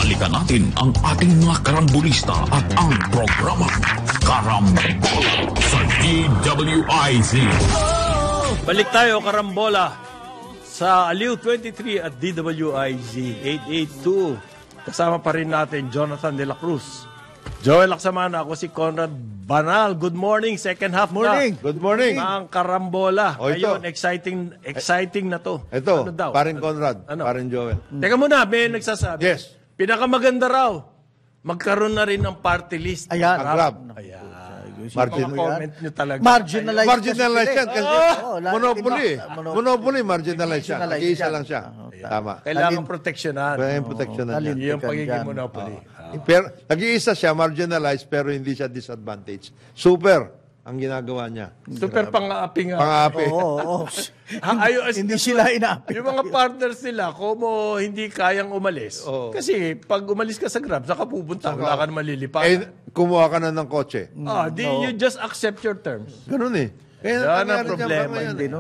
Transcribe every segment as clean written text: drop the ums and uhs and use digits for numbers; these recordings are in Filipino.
balikan natin ang ating mga karambulista at ang programa Karambola sa DWIZ. Balik tayo, Karambola, sa Aliw 23 at DWIZ 882. Kasama pa rin natin Jonathan De La Cruz. Joel Laksamana, ako si Conrad Banal. Good morning, second half Morning. na. Good morning. Ang Karambola. O, ito. Ayun, exciting na to. Ito, Ano daw? parin Conrad, Ano? parin Joel. Teka muna, may nagsasabi. Yes. Pinakamaganda raw, magkaroon na rin ng party list. Ayan. Ang grab. Ayan. Margin, Mga comment nyo talaga. Marginalized. marginalized yan. Kasi monopoly. Monopoly. Monopoly, marginalized yan. Marginalized Nag-iisa yan. lang siya. Tama. Kailangan proteksyonan. Kaya yung protection na talin. niya. Yung pagiging Dyan. monopoly. Pero, nag-iisa siya, marginalized, pero hindi siya disadvantage. Super ang ginagawa niya. Super pang-aapi nga. Pang-api. Oo. Hindi Yung sila inaapi. mga partners nila, kung hindi kayang umalis. Oo. Kasi pag umalis ka sa Grab, saka pupunta, wala ka na malilipat. Eh, kumuha ka na ng kotse. You just accept your terms. Ganun eh. Kaya Yan ang nangyari dyan problema. pa ngayon Hindi, eh. no?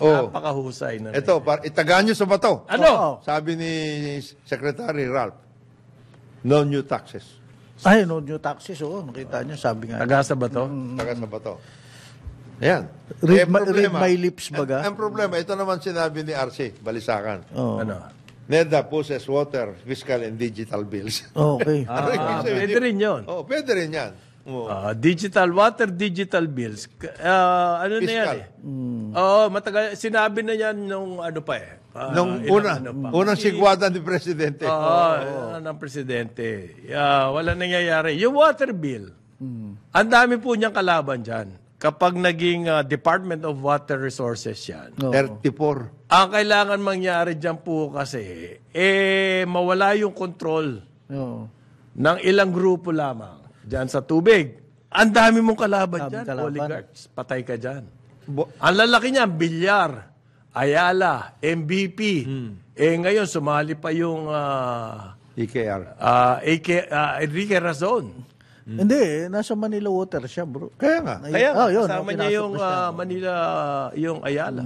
Oh. Napakahusay na. Ito, itagaan nyo sa bato. Ano? Sabi ni Secretary Ralph, no new taxes. Ay, no new taxes. Oo, nakita niyo, sabi nga. Tagasa ba to? Taga sa bato. Ayan. Read, problema. read my lips, baga. Ang problema, ito naman sinabi ni RC, Balisakan. Oo. Ano? NEDA possess water, fiscal, and digital bills. Okay. Pwede rin yun. Oh, pwede rin yan. Oh. Water digital bills. Ano na yan Fiscal. eh? Oo, matagal. Sinabi na yan nung ano pa eh. Nung unang sigwada ni Presidente. ng presidente. Wala nangyayari. Yung water bill, ang dami po niyang kalaban dyan. Kapag naging Department of Water Resources yan, 34. ang kailangan mangyari dyan po kasi, mawala yung control Oo. ng ilang grupo lamang dyan sa tubig. Ang dami mong kalaban dyan, kalaban. oligarchs. Patay ka dyan. Ang lalaki niya, Bilyar, Ayala, MVP. Ngayon, sumali pa yung EKR. Enrique Razon. Hindi, nasa Manila Water siya, bro. Kaya nga. Kaya yun, kasama niya pinasok yung na siya. Manila, yung Ayala.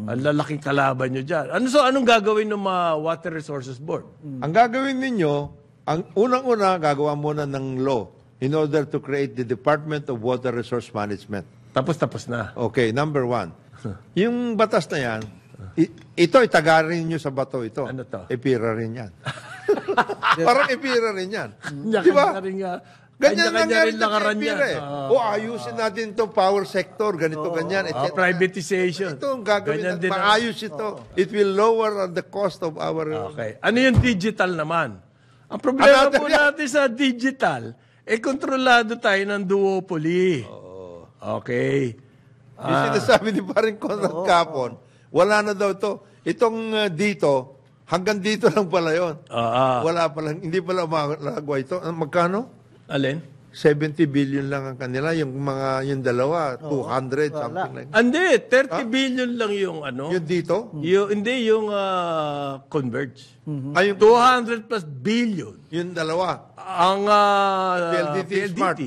Ang lalaking kalaban nyo dyan. Anong gagawin ng Water Resources Board? Ang gagawin ninyo, ang unang-una, gagawa muna ng law in order to create the Department of Water Resource Management. Tapos na. Okay, number 1. Yung batas na yan, ito itagarin nyo sa bato ito. Ano to? Ipira rin yan. Parang ipira rin yan. Di ba? Kanya-kanya Ganyan kanya-kanya nangyari rin sa lakaran ipira niya. eh. O ayusin natin to power sector, ganito, ganyan, etc. Privatization. Ito ang gagawin Ganyan natin. din ang- Maayos ito. It will lower the cost of our... Okay. Ano yung digital naman? Ang problema Another po yan. natin sa digital, kontrolado tayo ng duopoly. Okay. Yung sinasabi ni paring Conrad Capon, wala na daw to. Itong dito, hanggang dito lang pala yun. Wala pa lang, hindi pala makagawa ito. Magkano? Alin? 70 billion lang ang kanila. Yung dalawa, 200, something like that. Hindi, 30 billion lang yung ano. Yung dito? Hindi, yung Converge. Ay, yung, 200 plus billion. yung dalawa. Ang PLDT Smart.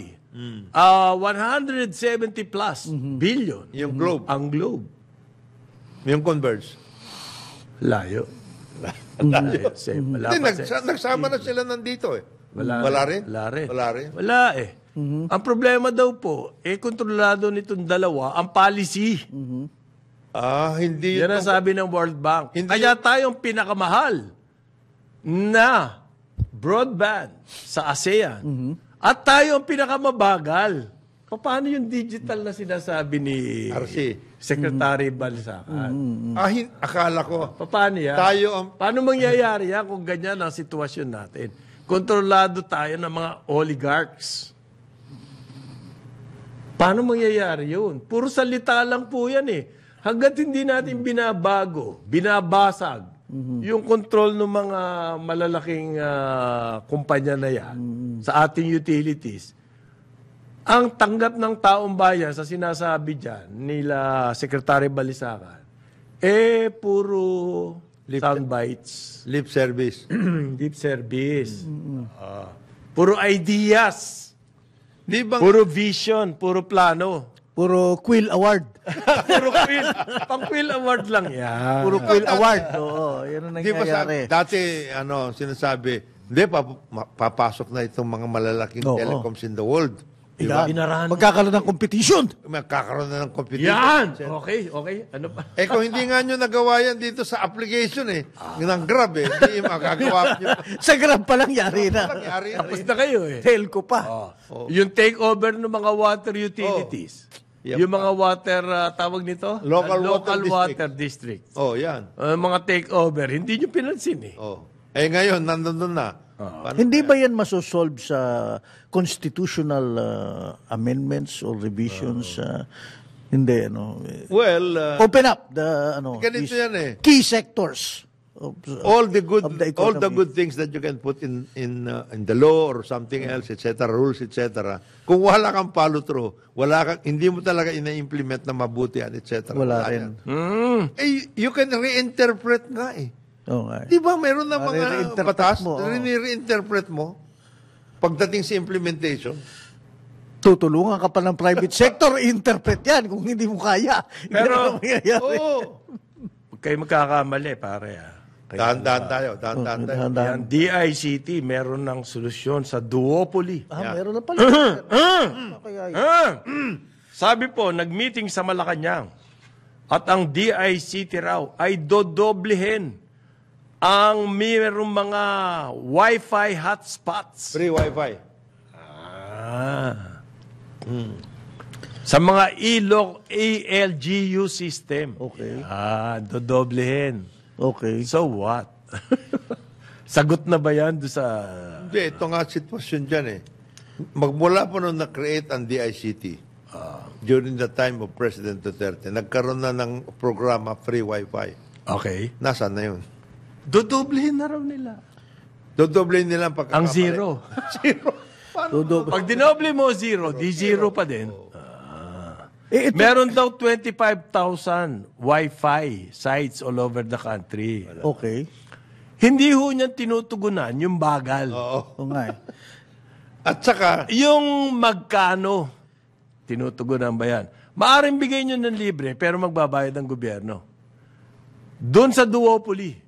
170 plus billion. Yung Globe. Ang Globe. Yung Converge. Layo. Hindi, Wala pa nagsama na sila nandito eh. Wala rin? Wala rin. Wala rin? Wala eh. Ang problema daw po, kontrolado nitong dalawa ang policy. Hindi. Yan ang sabi ng World Bank. Hindi Kaya tayong pinakamahal na broadband sa ASEAN at tayo ang pinakamabagal. Paano yung digital na sinasabi ni RC? Secretary Balisacan? Akala ko. Paano yan? Paano mangyayari yan kung ganyan ang sitwasyon natin? Kontrolado tayo ng mga oligarchs. Paano mangyayari yun? Puro salita lang po yan eh. Hanggat hindi natin binabago, binabasag, yung control ng mga malalaking kumpanya na yan sa ating utilities, ang tanggap ng taong bayan sa sinasabi dyan nila Secretary Balisacan, puro sound bites. Lip service. Deep service. Puro ideas. Di bang Puro vision. Puro plano. Puro Quill Award. Puro quill. Pang-quill award lang yan. Puro Quill Award. Oo, yan ang Di ba nangyayari. dati, sinasabi, hindi, papasok na itong mga malalaking Oo. telecoms in the world. Yan. Binarahan. Magkakaroon ng competition. Magkakaroon na ng competition. Yan! Okay. Ano pa? Kung hindi nga nyo nagawa yan dito sa application ng Grab hindi magagawa nyo. Sa Grab pa lang yari na. Nangyari na Tapos na kayo eh. Telco pa. Yung takeover ng mga water utilities. Yep. Yung mga water, tawag nito? Local Local water water district. yan. Mga takeover, hindi nyo pinansin eh. Ngayon, nandun na. Paano Hindi ba yan masosolve sa constitutional amendments or revisions? Hindi, ano. Well, Open up the, ganito these yan key sectors. Of, all the good of the all the economy. good things that you can put in the law or something else, etc., rules, etc. Kung wala kang follow through, hindi mo talaga ina-implement na mabuti yan, etc. Wala rin. yan. You can reinterpret nga eh. Oo nga. Di ba meron na mga Re-reinterpret batas, mo, reinterpret mo pagdating sa implementation. Tutulungan ka pa ng private sector, interpret yan kung hindi mo kaya. Pero- Hindi naman mangyayari. Huwag kayo magkakamali, pare. Dahan-dahan tayo. Dahan-dahan. Yan, DICT, meron ng solusyon sa duopoly. Meron na pala. Kaya yun. Sabi po, nag-meeting sa Malacanang at ang DICT raw ay dodoblehin ang mayroong mga Wi-Fi hotspots. Free Wi-Fi. Sa mga ELGU system. Okay. Dodoblehin. Okay. So what? Sagot na ba yan doon sa... Hindi, ito nga sitwasyon dyan eh. Magmula po nung na-create ang DICT, during the time of President Duterte, nagkaroon na ng programa Free Wi-Fi. Okay. Nasaan na yun? Dodoblehin na raw nila. Dodoble nila ang pagkakamali. Ang zero. Pag dinoble mo zero, di zero pa din. Meron daw 25,000 Wi-Fi sites all over the country. Okay. Hindi ho niyan tinutugunan yung bagal. Oo nga eh. At saka, Yung magkano, tinutugunan ba yan? Maaring bigay nyo ng libre, pero magbabayad ng gobyerno. Doon sa duopoly.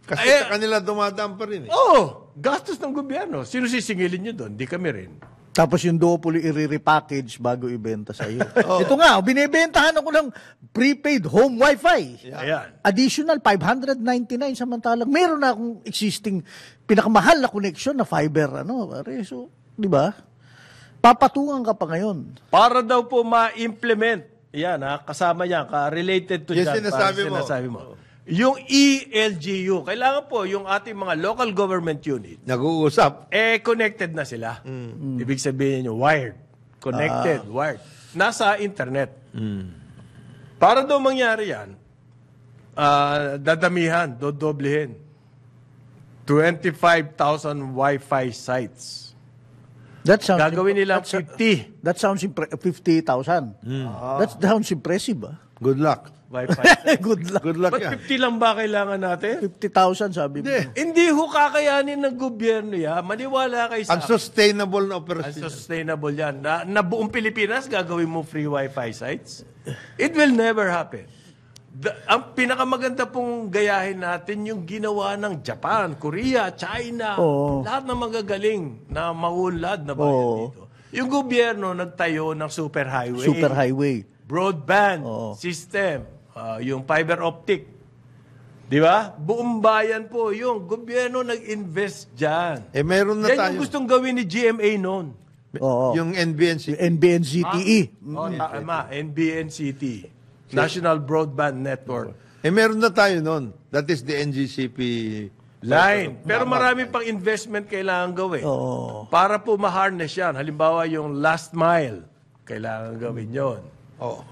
kasi sa kanila dumadaan pa rin eh. Oo, gastos ng gobyerno. Sino sisingilin nyo doon? Di kami rin. Tapos yung duopoly i-repackage bago ibenta sa iyo. Ito nga, binibentahan ako ng prepaid home wifi. Ayan. Additional 599 samantalang meron na akong existing pinakamahal na connection na fiber pare. So, 'di ba? Papatungan ka pa ngayon. Para daw po ma-implement, yan kasama yan, related to Yung dyan, sinasabi mo. Yung ELGU, kailangan po yung ating mga local government unit, Nag-uusap. connected na sila. Ibig sabihin nyo, wired. Connected, wired. Nasa internet. Para daw mangyari yan, dadamihan, dodoblehin. 25,000 Wi-Fi sites. That sounds Gagawin nilang 50 That sounds 50,000. That sounds impressive. Good luck. Wi-Fi. Good luck. Good luck Ba't yan. 50 lang ba kailangan natin? 50,000 sabi mo. Hindi ho kakayanin ng gobyerno yan. Maniwala kayo sa Unsustainable na operasyon. sustainable yan. Na buong Pilipinas gagawin mo free Wi-Fi sites? It will never happen. Ang pinakamaganda pong gayahin natin yung ginawa ng Japan, Korea, China, Oo. lahat ng magagaling na maunlad na bayan dito. Yung gobyerno nagtayo ng superhighway, Superhighway. broadband system, yung fiber optic. Di ba? Buong bayan po yung gobyerno nag-invest dyan. Meron na Yan tayo. yung gustong gawin ni GMA noon. Oo. Yung NBNC. NBNZTE. Tama, NBNCT. National Broadband Network. Meron na tayo nun. That is the NGCP Line. Pero marami pang investment kailangan gawin. Oo. Para po ma-harness yan. Halimbawa yung last mile, kailangan gawin yon. Oh.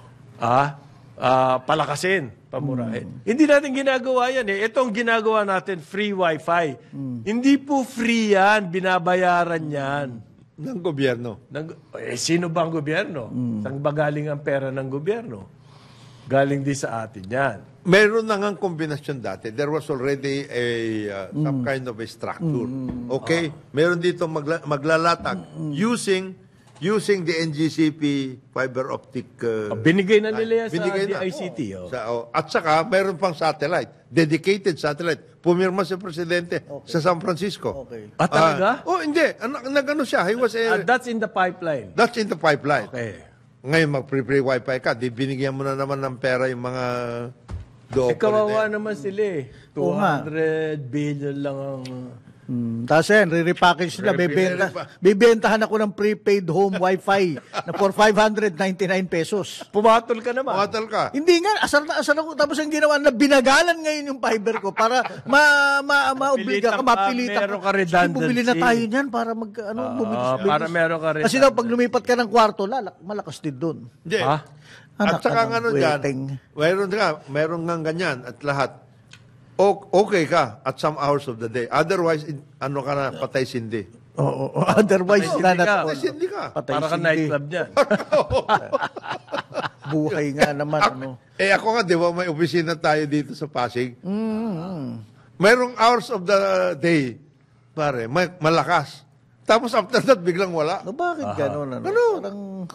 Palakasin, pamurahin. Hindi natin ginagawa yan eh. Ito ang ginagawa natin, free wifi. Hindi po free yan, binabayaran yan. Ng gobyerno. Sino ba ang gobyerno? Saan ba galing ang pera ng gobyerno? Galing din sa atin yan. Meron na ngang kombinasyon dati. There was already some kind of a structure. Okay? Meron dito maglalatag using using the NGCP fiber optic. Binigay na nila yan binigay sa na. DICT. Oh. At saka, mayroon pang satellite. Dedicated satellite. Pumirma si Presidente sa San Francisco. Okay. Talaga? Hindi. Nag-ano siya. He was That's in the pipeline. that's in the pipeline. Okay. Ngayon, mag-free wifi ka. Di binigyan mo na naman ng pera yung mga Kawawa naman sila eh. Oo nga. 200 billion lang ang... Tapos yan, re-repackage nila. Bibentahan ako ng prepaid home wifi na for 599 pesos. Pumatol ka naman. Matal ka. Hindi nga, asar na asar ako. Tapos ang ginawa na binagalan ngayon yung fiber ko para ma-obliga ka, mapilitan meron ka redundancy. Bumili na tayo niyan para bumili. Para meron ka rin. Kasi daw, pag lumipat ka ng kwarto, malakas din doon. Hindi. Ha? At saka Anak ano dyan, mayroon nga ganyan at lahat. Okay ka at some hours of the day. Otherwise, ano ka na, patay sindi. Oo. Otherwise, Patay sindi ka. Para ka nightclub niyan. Buhay nga naman. Ako nga, di ba, may opisina tayo dito sa Pasig. Mayroong hours of the day, pare, malakas. Tapos after that, biglang wala. Bakit gano'n? Parang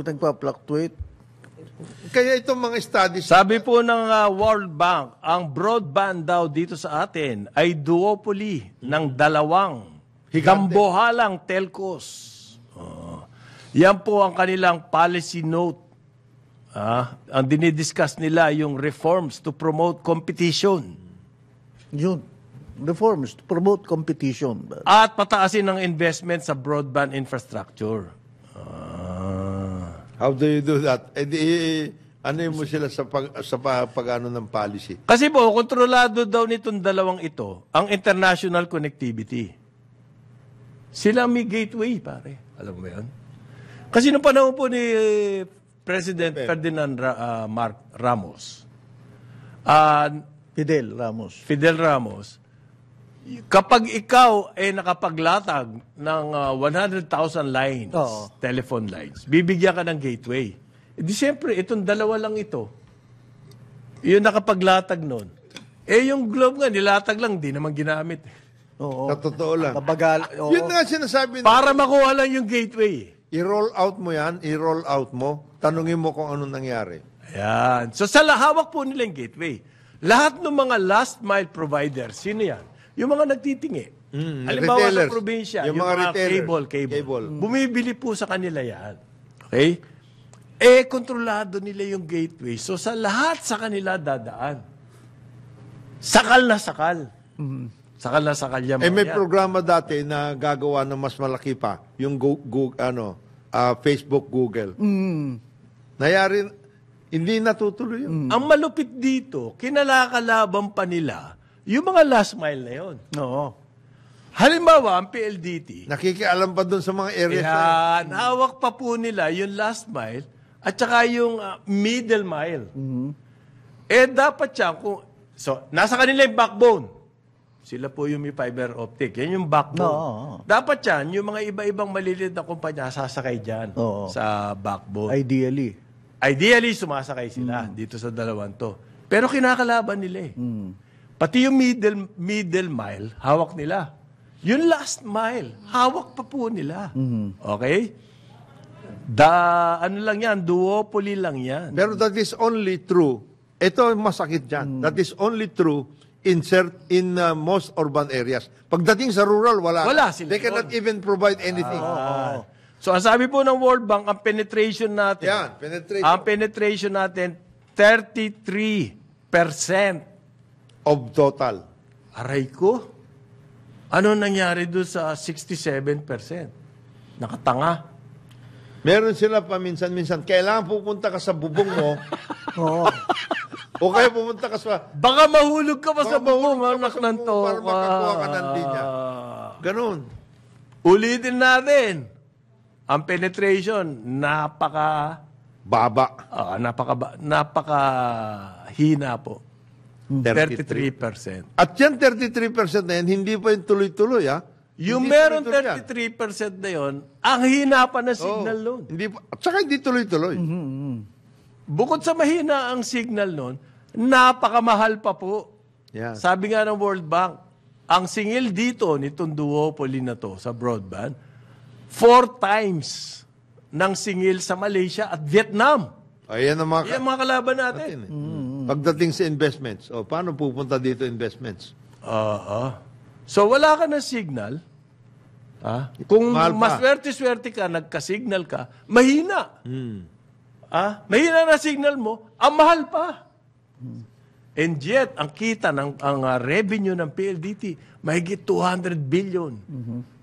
nagpa-fluctuate. Kaya itong mga studies... Sabi po ng World Bank, ang broadband daw dito sa atin ay duopoly ng dalawang gambohalang telcos. Yan po ang kanilang policy note. Ang dinidiscuss nila yung reforms to promote competition. Yun. Reforms to promote competition. At pataasin ng investment sa broadband infrastructure. How do you do that? Ano mo sila sa pag-ano ng policy? Kasi po, kontrolado daw nitong dalawang ito ang international connectivity. Sila may gateway, pare. Alam mo yan? Kasi nung panahon po ni President Ferdinand Ramos, Fidel Ramos, kapag ikaw ay nakapaglatag ng 100,000 lines, telephone lines, bibigyan ka ng gateway. Di siyempre, itong dalawa lang ito. Yung nakapaglatag nun. Yung Globe nga, nilatag lang, di naman ginamit. Sa totoo lang. Mabagal. Yun nga sinasabi na, Para makuha lang yung gateway. i-roll out mo yan, i-roll out mo, tanungin mo kung anong nangyari. Ayan. So sa hawak po nila yung gateway. Lahat ng mga last mile providers, sino yan? Yung mga nagtitingi. Halimbawa retailers. sa probinsya, Yung yung mga mga retailers. cable. Cable. Bumibili po sa kanila yan. Okay? Kontrolado nila yung gateway. So sa lahat sa kanila dadaan. Sakal na sakal. Sakal na sakal yan. May programa dati na gagawa ng mas malaki pa, yung Facebook, Google. Nayari, hindi natutuloy yun. Ang malupit dito, kinalakalaban pa nila yung mga last mile na yun. Oo. Halimbawa, ang PLDT, Nakikialam pa doon sa mga areas na yan, hawak pa po nila yung last mile at saka yung middle mile. Dapat siya, nasa kanila yung backbone. Sila po yung may fiber optic. Yan yung backbone. Dapat yan, yung mga iba-ibang maliliit na kumpanya, sasakay dyan sa backbone. Ideally, sumasakay sila dito sa dalawang to. Pero kinakalaban nila eh. Pati yung middle mile, hawak nila. Yung last mile, hawak pa po nila. Okay? Ano lang yan, duopoly lang yan. Pero that is only true. Ito masakit dyan. That is only true in most urban areas. Pagdating sa rural, wala sila. They cannot even provide anything. So, ang sabi po ng World Bank, ang penetration natin, Yan, penetration. ang penetration natin, 33%. Of total. Aray ko. Ano nangyari doon sa 67%? Nakatanga. Meron sila paminsan-minsan. Kailangan pupunta ka sa bubong mo. O kaya pumunta ka sa... Baka mahulog ka pa sa bubong, mahulog ka anak pa sa ng bubong to. para makakuha ka ng linya. Ganun. Ulitin natin. Ang penetration, Baba. napakahina po. 33%. At yan 33% na yan, hindi pa yung tuloy-tuloy, ha? Yung Hindi meron tuloy-tuloy 33% na yon, ang hina pa ng signal nun. At saka hindi tuloy-tuloy. Bukod sa mahina ang signal nun, napakamahal pa po. Yan. Sabi nga ng World Bank, ang singil dito nitong duopoly na to sa broadband, 4 times ng singil sa Malaysia at Vietnam. Ayan ang mga, Yan ang mga kalaban natin. pagdating sa investments. O, paano pupunta dito investments? So wala ka ng signal. Kung Mahal pa. maswerte-swerte ka, nagka-signal ka, mahina. Mahina na signal mo, ang mahal pa. And yet, ang kita ang revenue ng PLDT, mahigit 200 billion.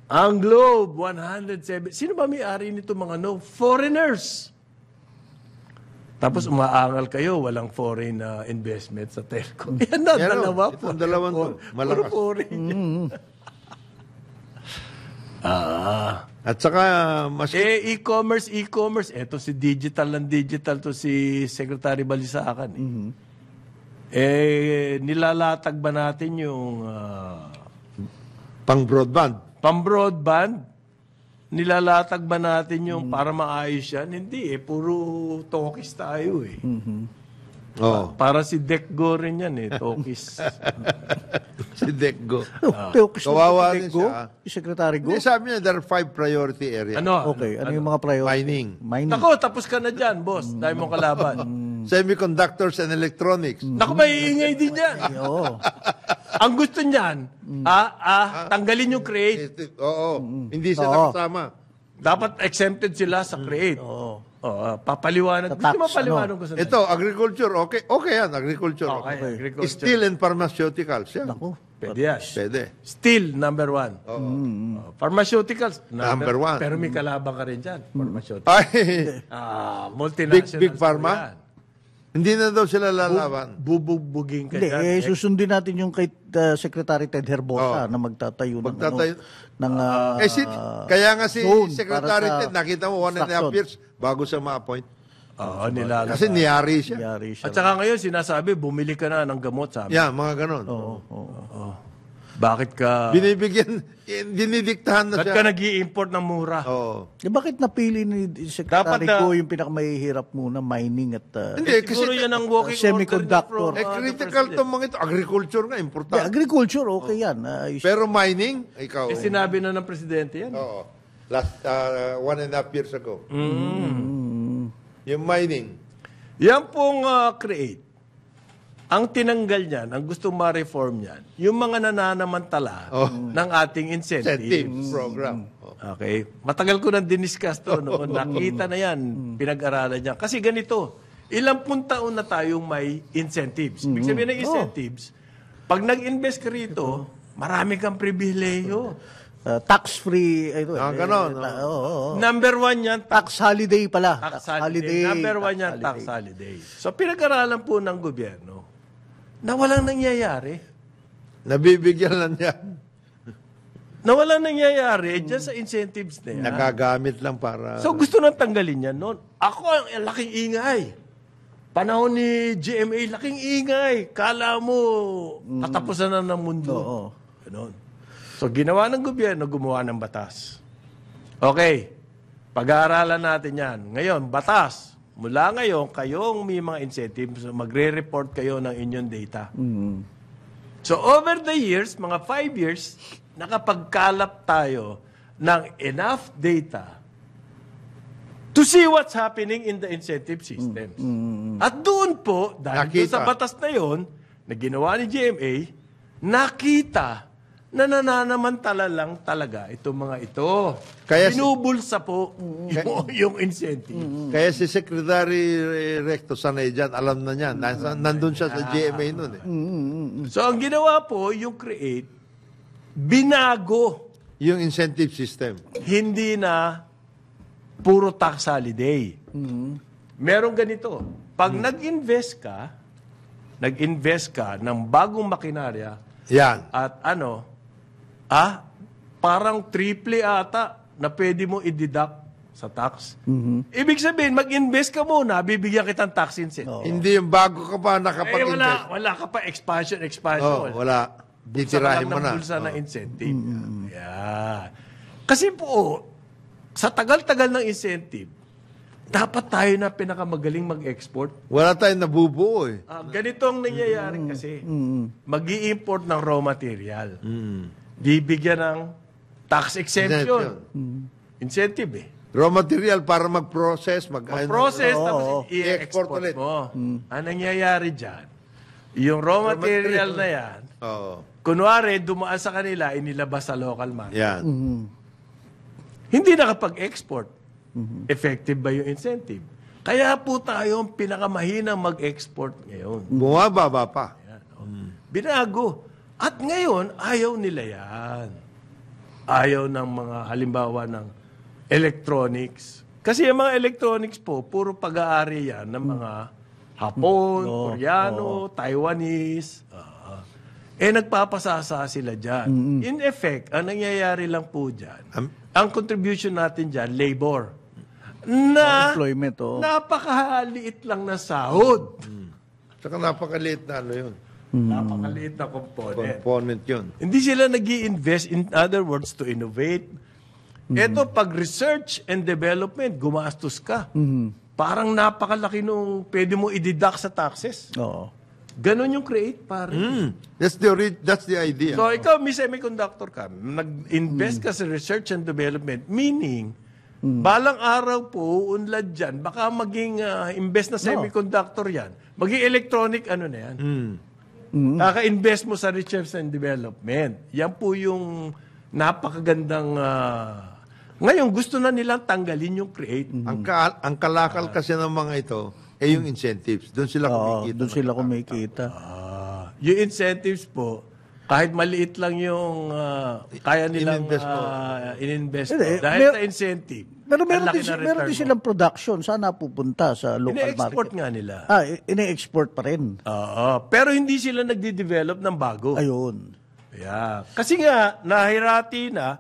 Ang Globe, 107. Sino ba may-ari nito mga foreigners. Tapos umaangal kayo, walang foreign investment sa telco. Yan na, Yan, dalawa. itong dalawang to, malakas. Puro foreign. At saka, mas... E-commerce. Eto si digital to si Secretary Balisacan. Nilalatag ba natin yung pang-broadband. pang-broadband? Nilalatag ba natin yung para maayos yan? Hindi puro talkies tayo Oo. Para si Decgo rin yan talkies. Si Decgo. Kawawa Kawawa rin siya. Si Secretary Go? Hindi, sabi niya, there are 5 priority areas. Ano? Okay, ano yung mga priority? Mining. Nako, tapos ka na dyan, boss. Dahil mong kalaban. Semiconductors and electronics. Nako, maiingay din yan. Oo. Ang gusto niyan, tanggalin yung create. Oo. Hindi sila kasama. Dapat exempted sila sa create. Papaliwanag. Sa Gusto tax, mo paliwanag ko sa Ito, agriculture, okay. Okay yan, agriculture. Okay, agriculture. Steel and pharmaceuticals. Yan. Ako. Pwede yan. Pwede. Steel, number 1. Pharmaceuticals, Number one. Pero may kalabang ka rin dyan. Pharmaceuticals. Ay, Multinational. Big Pharma? Hindi na daw sila lalaban. Bubugbugin ka Hindi, dyan. susundin natin yung kay Secretary Ted Herbosa na magtatayo ng Kaya nga si zone Secretary para sa Ted, nakita mo 1.5 years bago siya ma-appoint. Nilalabang. Kasi niyari siya. yari siya. At saka ngayon, sinasabi, bumili ka na ng gamot, sabi. Yan, mga ganon. Bakit ka... Binibigyan, dinidiktahan na Bakit siya. ka nag-i-import ng mura? Oo. Bakit napili ni Secretary Dapat Go yung pinakamahihirap muna, mining at Hindi, Siguro kasi yan ang walking semiconductor. order niya from, critical the itong mga ito. Agriculture nga, importante. agriculture, okay yan. Pero mining, ikaw. Sinabi na ng presidente yan. Oo. Last 1.5 years ago. Yung mining. Yan pong create. Ang tinanggal niyan, ang gustong ma-reform niyan, yung mga nananamantala ng ating incentives. Incentives program. Okay? Matagal ko nang diniscuss to noon. Nakita na yan, pinag-aralan niya. Kasi ganito, ilang pun taon na tayong may incentives. Ibig sabihin ng incentives, pag nag-invest ka rito, marami kang pribileyo. Tax-free. Ganon. Number 1 yan, Tax holiday pala. tax holiday. Number 1 yan, tax holiday. So, pinag-aralan po ng gobyerno na walang nangyayari. Nabibigyan lang yan. Na walang nangyayari dyan sa incentives na yan. Nagagamit lang para... So, gusto nang tanggalin yan noon. Ako, ang laking ingay. Panahon ni GMA, laking ingay. Kala mo, katapusan na ng mundo. Ganon. So, ginawa ng gobyerno, gumawa ng batas. Okay. Pag-aaralan natin yan. Ngayon, batas. Mula ngayon, kayong may mga incentives, magre-report kayo ng inyong data. So, over the years, mga 5 years, nakapagkalap tayo ng enough data to see what's happening in the incentive system. At doon po, dahil doon sa batas na yon na ginawa ni GMA, nakita na nananamantala lang talaga itong mga ito. Kaya binubulsa po yung incentive. Kaya si Secretary Recto sanay dyan, alam na niyan. Nandun siya sa GMA nun eh. So, ang ginawa po, yung create, binago. Yung incentive system. Hindi na puro tax holiday. Merong ganito. Pag nag-invest ka ng bagong makinarya, Yan. at parang triple ata na pwede mo i-deduct sa tax. Ibig sabihin, mag-invest ka muna, bibigyan kitang tax incentive. Hindi yung bago ka pa nakapag-invest. Wala ka pa expansion. Wala. Titirahin mo na. Bulsa ng incentive. Yan. Kasi po, sa tagal-tagal ng incentive, dapat tayo na pinakamagaling mag-export. Wala tayong nabubuo eh. Ganito ang nangyayari kasi. Mag-i-import ng raw material. Bibigyan ng tax exemption. Incentive eh. Raw material para mag-process, Mag-process, tapos i-export i-export ulit. mo. Ang nangyayari dyan, yung raw material na yan, Oo. kunwari, dumaan sa kanila, inilabas sa local market. Yan. Hindi nakapag-export. Effective ba yung incentive? Kaya po tayo ang pinakamahinang mag-export ngayon. Bumababa pa. Binago. At ngayon, ayaw nila yan. Ayaw ng mga, halimbawa ng electronics. Kasi yung mga electronics po, puro pag-aari yan ng mga Hapon, Koreano, Taiwanese. Nagpapasasa sila dyan. In effect, ang nangyayari lang po dyan, ang contribution natin dyan, labor. Na Employment, napakaliit lang na sahod. Saka napakaliit na ano yun. Napakaliit na component. Component yun. Hindi sila nag-i-invest, in other words, to innovate. Ito, pag research and development, gumastos ka. Parang napakalaki nung pwede mo i-deduct sa taxes. Oo. Ganon yung create, pare. That's the idea. So, ikaw, may semiconductor ka. Nag-invest ka sa research and development. Meaning, balang araw po, unlad dyan, baka maging invest na semiconductor yan. Maging electronic, ano na yan. Kaka-invest mo sa research and development. Yan po yung napakagandang... ngayon, gusto na nilang tanggalin yung create. Ang kalakal kasi ng mga ito, yung incentives. Doon sila kumikita. Doon sila kumikita. Yung incentives po, kahit maliit lang yung kaya nilang in-invest mo. Dahil sa incentive, Pero ang laki na meron din return mo. silang production. Saan napupunta? Sa local Ine-export market. nga nila. Ine-export pa rin. Pero hindi sila nagde-develop ng bago. Ayun. Yeah. Kasi nga, nahirati na,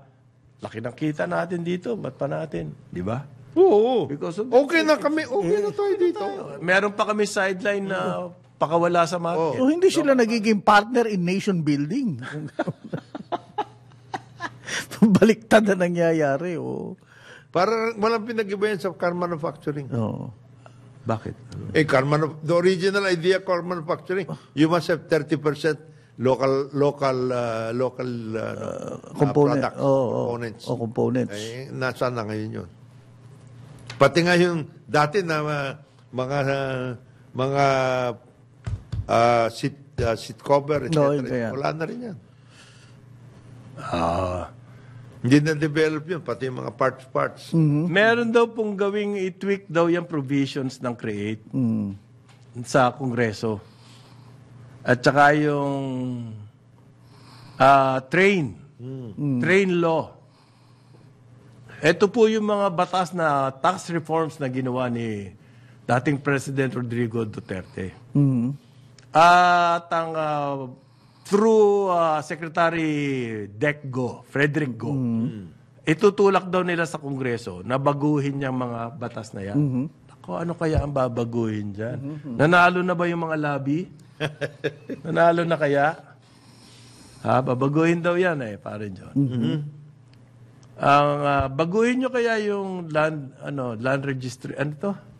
laki ng kita natin dito, ba't pa natin? Di ba? Oo. Because of Okay na kami. Okay na tayo dito. Meron pa kami sideline na pakawala sa market. So, hindi sila nagiging partner in nation building. Baliktad na nangyayari. Para walang pinag-iba yan sa car manufacturing. Bakit? The original idea of car manufacturing, you must have 30% local Component. products, components. Components. Nasaan na ngayon yun? Pati nga yung dati na mga seat cover, etc. Wala na rin yan. Hindi na-develop yun, pati yung mga parts. Meron daw pong gawing i-tweak daw yung provisions ng CREATE sa Kongreso. At saka yung train law. Ito po yung mga batas na tax reforms na ginawa ni dating President Rodrigo Duterte. At ang through Secretary Frederick Go, itutulak daw nila sa Kongreso na baguhin yung mga batas na yan. Ano kaya ang babaguhin dyan? Nanalo na ba yung mga lobby? Nanalo na kaya? Babaguhin daw yan pare John. Ang baguhin nyo kaya yung land registry,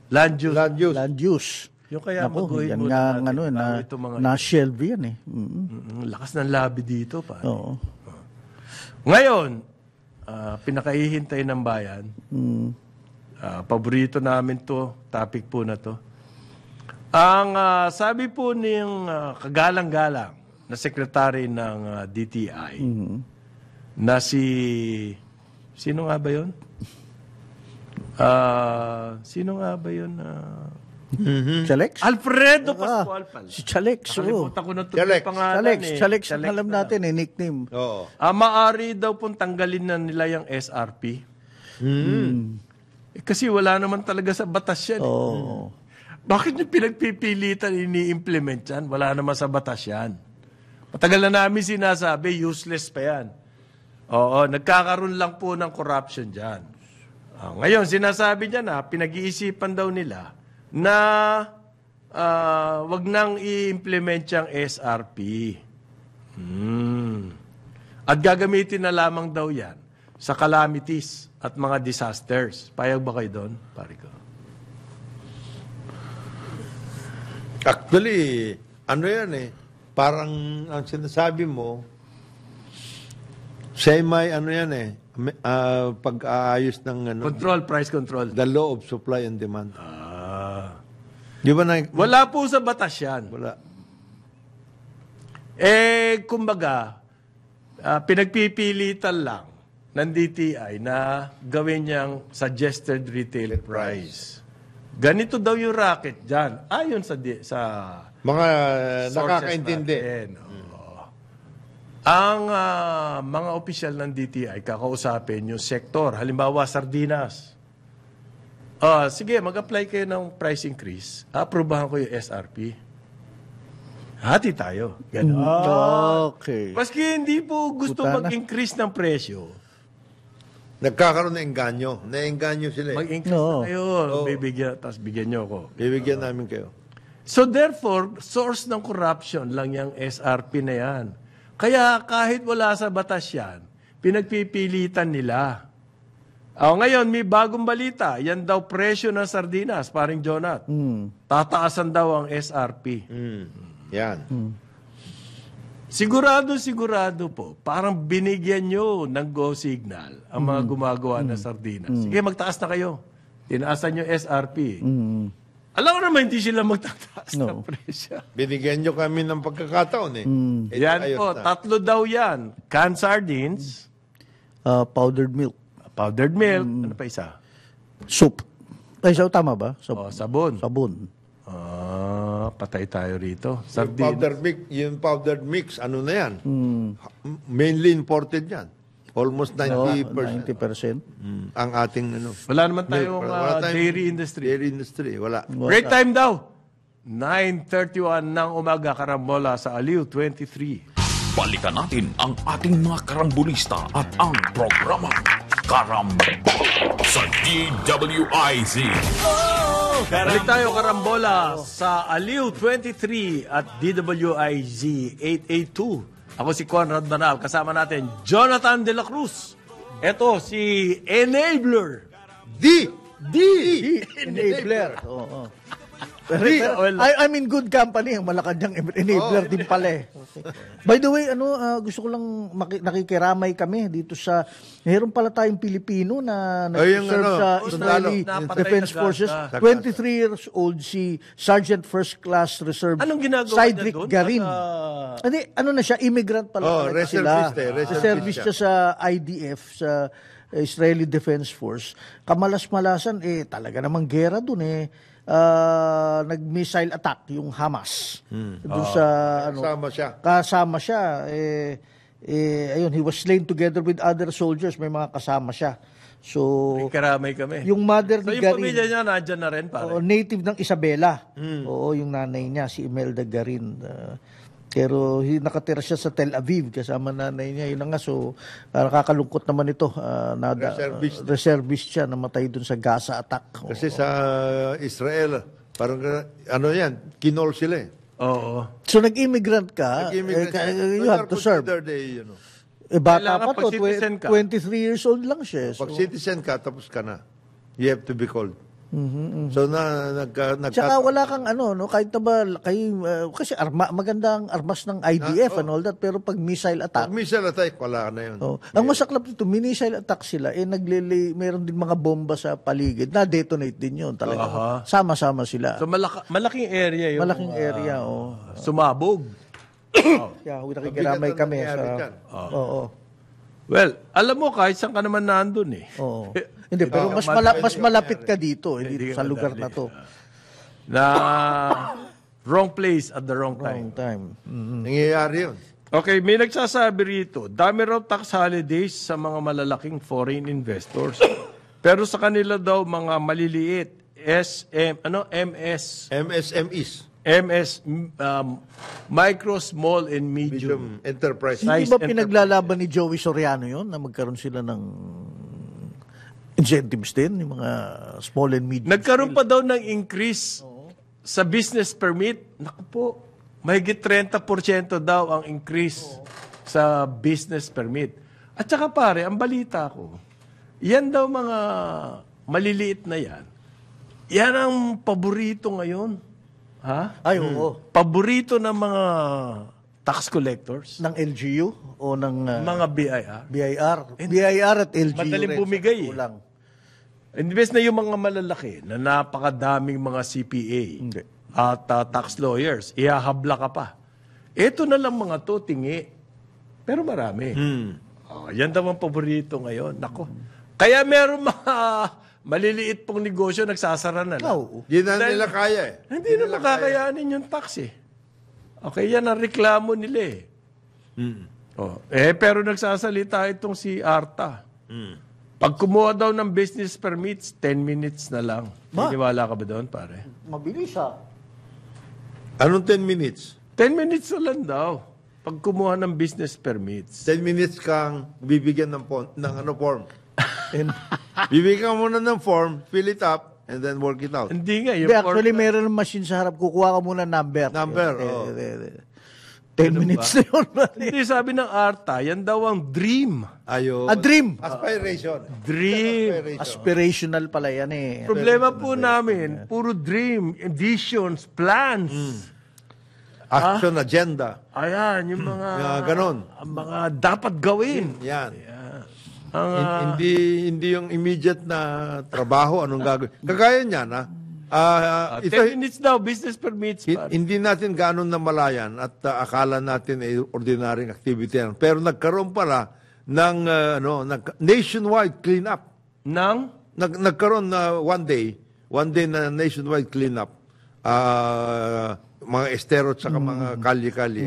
Land use. Yung kaya baguhin mo na shelve yan lakas ng lobby dito pa. Oo. Ngayon, pinakahihintay ng bayan. Paborito namin to, topic po na to. Ang sabi po niyang kagalang-galang na secretary ng DTI na sino nga ba yun? Sino nga ba yun? Chalex? Alfredo Pascual pala. Si Chalex. Nakalimutan ko na tuloy pangalan Chalex ang alam natin nickname. Oo. Maaari daw pong tanggalin na nila yung SRP. Kasi wala naman talaga sa batas yan. Bakit yung pinagpipilitan ini-implement yan? Wala naman sa batas yan. Matagal na namin sinasabi, useless pa yan. Nagkakaroon lang po ng corruption dyan. Ngayon, sinasabi niya na, pinag-iisipan daw nila na wag nang i-implement yung SRP. At gagamitin na lamang daw yan sa calamities at mga disasters. Payag ba kayo doon? Pare ko. Actually, ano yan parang ang sinasabi mo, ano yan eh, pag-aayos ng Control, price control. the law of supply and demand. Di ba na? Wala po sa batas yan. Wala. Kumbaga, pinagpipilitan lang ng DTI na gawin niyang suggested retail price. Ganito daw yung racket dyan. Ayon sa Mga sources nakakaintindi. natin. Oo. Ang mga opisyal ng DTI, kakausapin yung sektor. Halimbawa, sardinas. Sige, mag-apply kayo ng price increase. Aprobahan ko yung SRP. Hati tayo. Ganon. Okay. Maski hindi po gusto Puta na. mag-increase ng presyo, Nagkakaroon ng engganyo. Na-engganyo sila eh. mag-increase Oo. na kayo. Bibigyan, tapos bigyan nyo ako. Bibigyan namin kayo. So therefore, source ng corruption lang yung SRP na yan. Kaya kahit wala sa batas yan, pinagpipilitan nila. Ngayon, may bagong balita. Yan daw presyo ng sardinas, paring Jonat. Tataasan daw ang SRP. Yan. Sigurado po, parang binigyan nyo ng go signal ang mga gumagawa ng sardinas. Sige, magtaas na kayo. Tinaasan nyo SRP. Alam ko naman, hindi sila magtataas ng presyo. Binigyan nyo kami ng pagkakataon eh. Yan ayos po, na. tatlo daw yan. Canned sardines, Powdered milk. powdered milk, ano pa isa? Soup. Ay, tama ba? Sabon. Sabon. Patay tayo rito. Yung powdered mix, ano na yan? Mainly imported yan. Almost 90%. 90%. Ang ating ano. Wala naman tayong Wala tayong dairy industry. Dairy industry, wala. Break time daw. 9:31 ng umaga, karambola sa Aliw 23. Balikan natin ang ating mga karambulista at ang programa Karambola sa DWIZ. Balik tayo, karambola, sa Aliw 23 at DWIZ 882. Ako si Conrad Banal. Kasama natin, Jonathan De La Cruz. Ito, si Enabler. Enabler. Oo. I'm in good company. Ang Malacanang enabler din pala eh. Okay. By the way, gusto ko lang nakikiramay kami dito sa, meron pala tayong Pilipino na nag-serve sa Israeli Napatay Defense na Forces. Gaza. 23 years old si Sergeant First Class Reserve Anong ginagawa Cydric niya doon? Garin. Hindi, na siya, immigrant pala talaga sila. reservist siya sa IDF, sa Israeli Defense Force. Kamalas-malasan, talaga namang gera dun nag-missile attack yung Hamas. Doon sa kasama siya. Ayun, he was slain together with other soldiers. May mga kasama siya. So, Karamay kami. yung mother So ni yung Garin, pamilya niya, nandyan na rin, pare. native ng Isabela. Oo, yung nanay niya, si Imelda Garin. Pero nakatira siya sa Tel Aviv kasama nanay niya. Yun na nga, so nakakalungkot naman ito. Reservist siya, namatay dun sa Gaza attack. Kasi sa Israel, parang kinol sila eh. Oo. So nag-immigrant ka, you have to serve. Bata Kailangan pa to, pag citizen ka. 23 years old lang siya. Pag citizen ka, tapos ka na. You have to be called. So Tsaka wala kang kahit na ba, kasi magandang armas ng IDF and all that, pero pag missile attack, pag missile attack, wala ka na yun. ang masaklap nito, missile attack sila, meron din mga bomba sa paligid, na-detonate din yun talaga. Sama-sama sila. So malaking area yun. Malaking area, Sumabog. Kaya nakikiramay kami sa... Oo. Well, alam mo, kahit saan ka naman nandun eh. Oo. Hindi, pero mas malapit ka dito, dito sa lugar na to. Na wrong place at the wrong time. Long time. Nangyayari yun. Okay, may nagsasabi rito, dami raw tax holidays sa mga malalaking foreign investors. Pero sa kanila daw mga maliliit, MSMEs. Micro, small, and medium. Enterprise. Hindi ba pinaglalaban ni Joey Soriano yun na magkaroon sila ng incentives din, yung mga small and medium? Nagkaroon pa daw ng increase sa business permit. Naku po, mahigit 30% daw ang increase sa business permit. At saka pare, ang balita ko, yan daw mga maliliit na yan. Yan ang paborito ngayon. Ha? Ay, oo. Paborito ng mga tax collectors, Ng LGU o ng mga BIR. BIR? BIR at LGU. Madaling rin. bumigay eh. Kulang. Imbes na yung mga malalaki na napakadaming mga CPA Hindi. at tax lawyers, ihahabla ka pa. Ito na lang mga to, tingi. Pero marami. Yan daw ang paborito ngayon. Nako. Kaya meron mga maliliit pong negosyo nagsasara na lang. Oo. Di na nila kaya eh. Hindi na makakayanin yung tax eh. Okay, yan ang reklamo nila eh. Pero nagsasalita itong si Arta. Pag kumuha daw ng business permits, 10 minutes na lang. Maniwala ka ba doon, pare? Mabilis ha. Anong 10 minutes? 10 minutes na lang daw. Pag kumuha ng business permits. 10 minutes kang bibigyan ng form. Bibigyan mo muna ng form, fill it up, and then work it out. Hindi nga. Hindi, actually, meron ng machine sa harap. Kukuha ka muna number. Number, 10 minutes na yun. Hindi, sabi ng Arta, yan daw ang dream. Ayun. A dream. Aspiration. Dream. Aspirational pala yan eh. Problema po namin, puro dream, visions, plans. Action agenda. Ayan, yung mga... Ganon. Ang mga dapat gawin. Yan. Ang, Hindi yung immediate na trabaho, anong gagawin. Kagaya niyan, 10 minutes daw, business permits. hindi natin ganon na malayan at akala natin ay ordinaryong activity yan. Pero nagkaroon pala ng nationwide cleanup. Nagkaroon na one day na nationwide cleanup. Mga estero at saka mga kalye-kalye.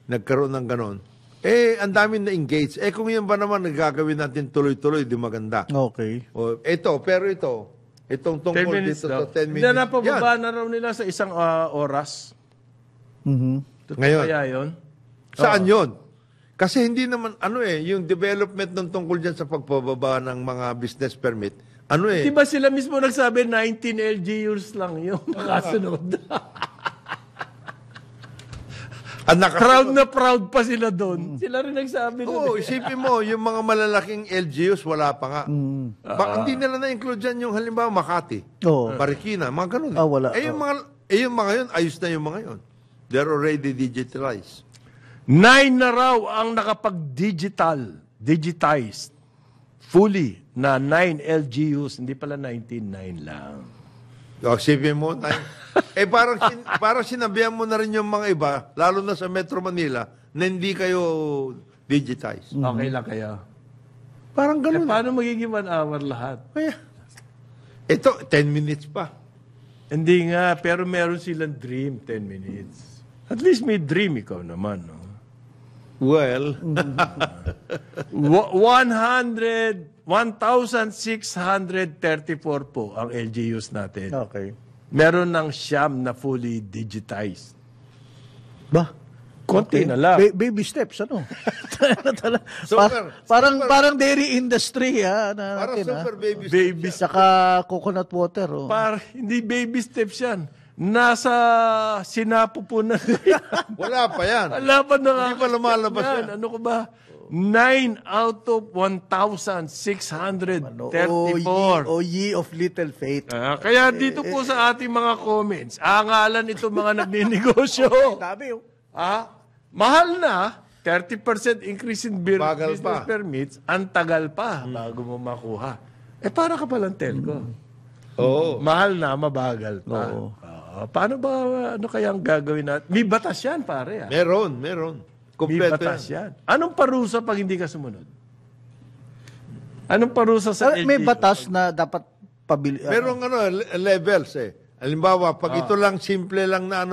Nagkaroon ng ganon. Ang dami na engage. Kung yan ba naman nagagawin natin tuloy-tuloy, di maganda. Okay. Itong tungkol 10 minutes dito daw. sa 10 minutes. Hindi na pababa na raw nila sa isang oras. Totoo Ngayon. kaya yun? Saan yun? Kasi hindi naman, yung development ng tungkol dyan sa pagpababa ng mga business permit, Di ba sila mismo nagsabi 19 LGUs lang yung nakasunod? Proud na proud pa sila doon. Sila rin nagsabi doon. Oo, isipin mo, yung mga malalaking LGUs, wala pa nga. Hindi nila na-include dyan yung halimbawa Makati, Marikina, mga ganun. Wala. Yung mga yun, ayos na yung mga yun. They're already digitalized. 9 na raw ang digitized fully na 9 LGUs, hindi pala 19, 9 lang. Isipin mo, parang sinabihan mo na rin yung mga iba, lalo na sa Metro Manila, na hindi kayo digitized. Okay lang kayo. Parang ganun. Paano magiging 1 hour lahat? Ito, 10 minutes pa. Hindi nga, pero meron silang dream, 10 minutes. At least may dream ikaw naman, no? Well, 1,634 po ang LGUs natin. Okay. Meron ng siyam na fully digitized. Ba? Konti na lang. Baby steps, ano? Super. Parang dairy industry, ha? Parang super baby. Baby Saka coconut water, oh. hindi baby steps yan. Nasa sinapo po na. Wala pa yan. Wala pa na. Hindi pa lumalabas yan. Ano ko ba? 9 out of 1,634. Oh, ye of little faith. Kaya dito po sa ating mga comments, angalan ito mga nagninegosyo. Sabi, oh. Mahal na, 30% increase in Bagal business pa. permits, ang tagal pa bago mo makuha. Para ka palang telco. Oo. Mahal na, mabagal pa. Paano ba, ano kaya ang gagawin natin? May batas yan, pare. Meron. May Kompleto batas yan. yan. Anong parusa pag hindi ka sumunod? Anong parusa sa LGU? May batas na dapat pabili. Merong levels eh. Halimbawa, pag ito lang, simple lang na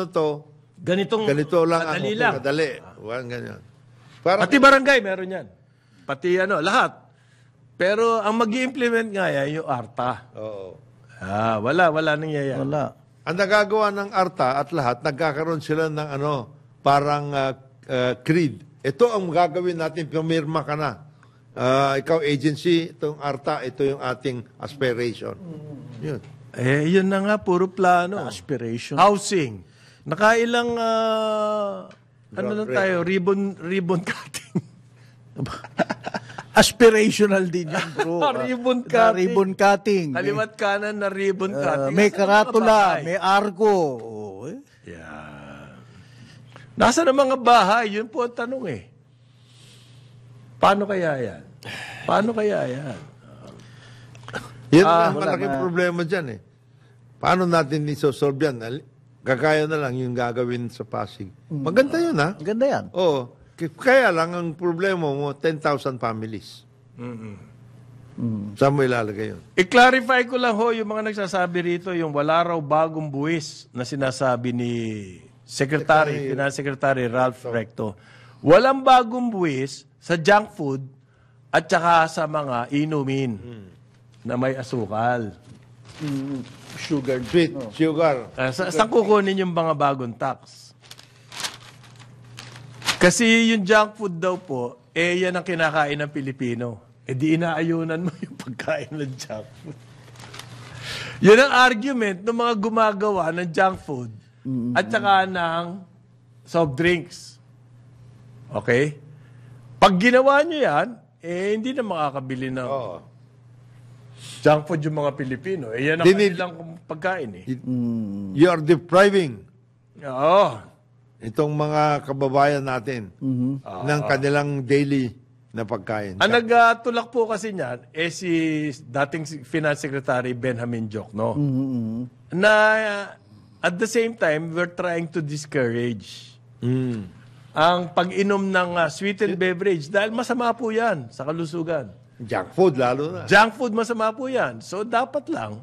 Ganito lang kadali lang. kadali. Ganyan. Pati barangay, meron yan. Pati lahat. Pero ang mag-i-implement nga yan, yung ARTA. Oo. Wala nangyayari. Wala. Ang nagagawa ng ARTA at lahat, nagkakaroon sila ng parang creed. Ito ang gagawin natin, pumirma ka na. Ikaw agency, itong ARTA, ito yung ating aspiration. Yun. Yun na nga, puro plano. Aspiration. Housing. Nakailang, lang tayo, ribbon cutting. Aspirational din yan, bro. Ribbon cutting. Ribbon cutting. Kaliwat kanan na ribbon cutting. May karatula, may argo. Nasa na mga bahay? Yun po ang tanong eh. Paano kaya yan? Paano kaya yan? Yan ang malaking problema dyan eh. Paano natin isosolve yan? Gagaya na lang yung gagawin sa Pasig. Maganda yun ha? Ganda yan. Oo. Kaya lang ang problema mo, 10,000 families. Saan mo ilalagay yun? I-clarify ko lang ho yung mga nagsasabi rito, yung wala raw bagong buwis na sinasabi ni Finance Secretary Ralph Recto. Walang bagong buwis sa junk food at saka sa mga inumin na may asukal. Sugar. Sweet, sugar. Saan kukunin yung mga bagong tax? Kasi yung junk food daw po, yan ang kinakain ng Pilipino. Di inaayunan mo yung pagkain ng junk food. Yun ang argument ng mga gumagawa ng junk food at saka ng soft drinks. Okay? Pag ginawa nyo yan, hindi na makakabili ng junk food yung mga Pilipino. Yan ang kanilang pagkain eh. You are depriving Oo. itong mga kababayan natin ng kanilang daily na pagkain. Ang nagtulak po kasi niyan, si dating Finance Secretary Benjamin Jokno. Na at the same time, we're trying to discourage ang pag-inom ng sweetened beverage dahil masama po yan sa kalusugan. Junk food lalo na. Junk food masama po yan. So dapat lang,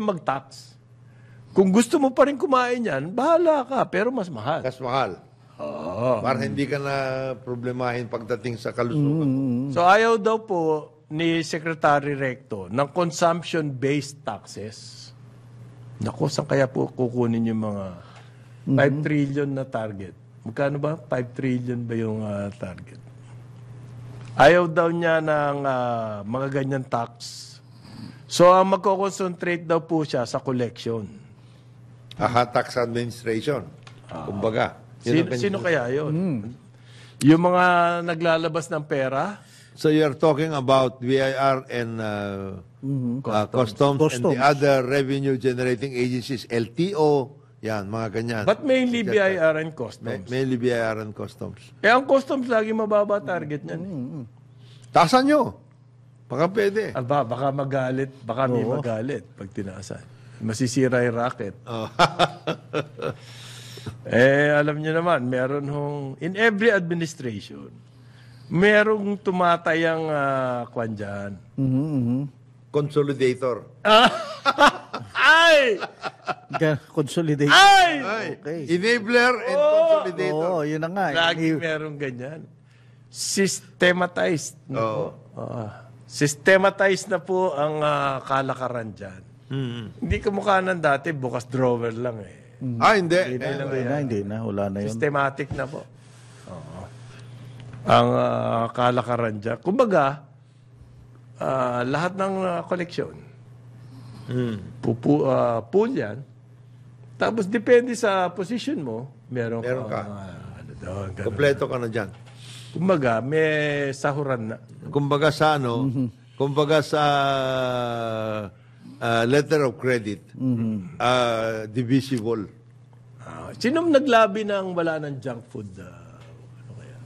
mag-tax. Kung gusto mo pa rin kumain yan, bahala ka, pero mas mahal. Mas mahal. Para hindi ka na problemahin pagdating sa kalusugan. So ayaw daw po ni Secretary Recto ng consumption-based taxes. Naku, saan kaya po kukunin yung mga 5 trillion na target? Magkano ba? 5 trillion ba yung target? Ayaw daw niya ng mga ganyan tax. So ang magko-concentrate daw po siya sa collection. Tax administration. Kumbaga. Sino kaya yun? Yung mga naglalabas ng pera? So you're talking about BIR and Customs and the other revenue generating agencies, LTO, yan, mga ganyan. But mainly BIR and Customs. Mainly BIR and Customs. Ang Customs lagi mababa target niyan. Taasan nyo. Baka pwede. Baka magalit. Baka may magalit pag tinaasan. Masisira yung racket. Alam niyo naman, meron in every administration, merong tumatayang kwan dyan. Consolidator. Ay! Consolidate. Ay! Okay. Enabler and consolidator. Oo, yun na nga. Lagi merong ganyan. Systematized. Systematized na po ang kalakaran dyan. Hindi kamukha ng dati, bukas drawer lang eh. Hindi. Hindi na. Wala na yun. Systematic na po. Ang kalakaran dyan. Kumbaga, lahat ng koleksyon, pool yan. Tapos, depende sa position mo, meron ka. Doon, Kompleto ka na dyan. kumbaga, may sahuran na. Kumbaga sa kumbaga sa letter of credit, divisible. Sinong naglabi ng wala ng junk food? Ano kaya?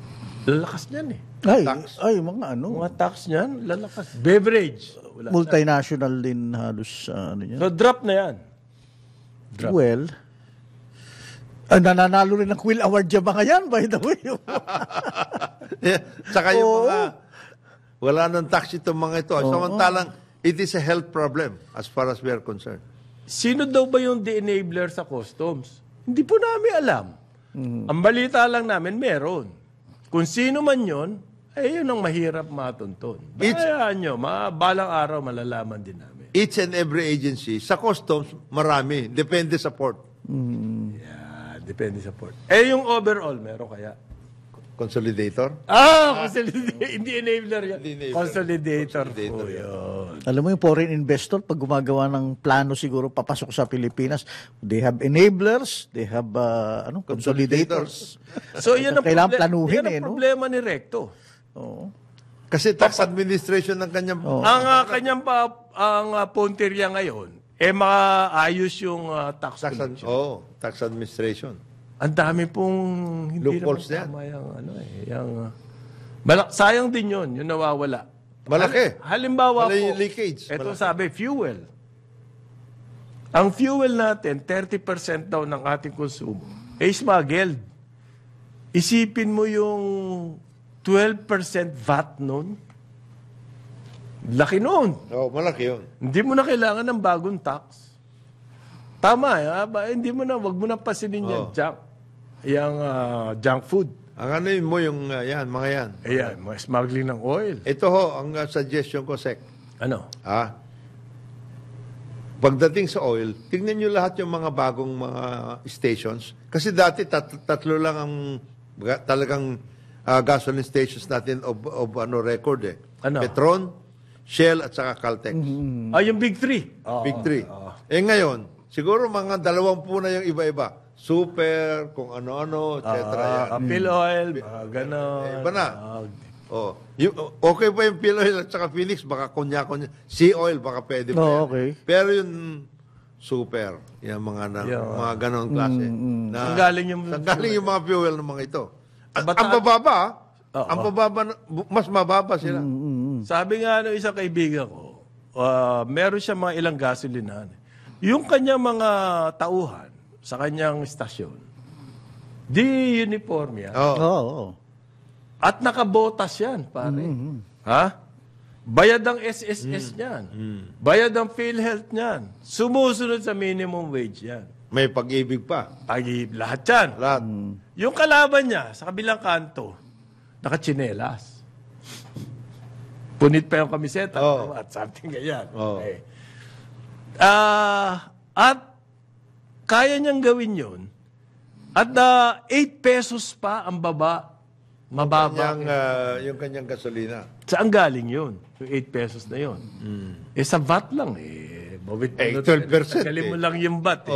Lalakas niyan eh. Mga Mga tax niyan, lalakas. Beverage. Wala. multinational din halos yan. So, drop na yan. Well, nananalo rin ng Quill Award yung mga yan, by the way. Saka yung mga, wala ng tax itong mga ito. Samantalang, it is a health problem as far as we are concerned. Sino daw ba yung de-enabler sa customs? Hindi po namin alam. Ang balita lang namin, meron. Kung sino man yun, yun ang mahirap matuntun. Bayaan nyo, balang araw malalaman din namin. Each and every agency, sa customs, marami. Depende sa port. Depende sa port. Yung overall, meron kaya? Consolidator? Hindi enabler yan. Consolidator po yun. Alam mo yung foreign investor, pag gumagawa ng plano siguro papasok sa Pilipinas, they have enablers, they have consolidators. So, yan ang Kailangan planuhin yan ang problema ni Recto. Kasi tax administration ng kanyang... Ang kanyang punteriya ngayon, maayos yung tax collection. tax administration. ang dami pong hindi Loopholes naman tama sayang din yun, yung nawawala. Malaki. Halimbawa Malaki po, leakage. ito Malaki. sabi, fuel. Ang fuel natin, 30% daw ng ating konsumo, smuggled. Isipin mo yung 12% VAT nun. Laki nun. Oh, malaki yun. Hindi mo na kailangan ng bagong tax. Tama, hindi mo na, wag mo na pasinin yan, junk food. Ang ano yun mo yung, mga yan. Ayan, mga smuggling ng oil. Ito ho, ang suggestion ko, Sec. Ano? Pagdating sa oil, tingnan nyo lahat yung mga bagong mga stations. Kasi dati, tatlo lang ang talagang gasoline stations natin of record eh. Ano? Petron, Shell, at saka Caltex. Yung Big Three. Big three. Ngayon, siguro mga 20 na yung iba-iba. Super, kung ano-ano, etc. yan. Pill oil, gano'n. Iba na. Okay pa yung Pill Oil at saka Phoenix, baka kunya-kunya. Sea Oil, baka pwede pa yan. Okay. Pero yung Super, yung mga ganon klase. Saan galing yung... Saan galing yung mga fuel ng mga ito? Ang Bataan- bababa, ang bababa, mas mababa sila. Sabi nga isang kaibigan ko, meron siya mga ilang gasolinahan. Yung kanyang mga tauhan sa kanyang istasyon, di uniform yan. Oo. At nakabotas yan, pare. Ha? Bayad ang SSS niyan. Bayad ang PhilHealth niyan. Sumusunod sa minimum wage yan. May pag-ibig pa. Lahat yan. Lahat. Yung kalaban niya, sa kabilang kanto, nakachinelas. Punit pa yung kamiseta. At something ganyan. Okay. At kaya niyang gawin yun. At 8 pesos pa ang mababa. Yung kanyang gasolina. Saan galing yun? Yung 8 pesos na yun. Sa VAT lang 12%. Galing mo lang yung VAT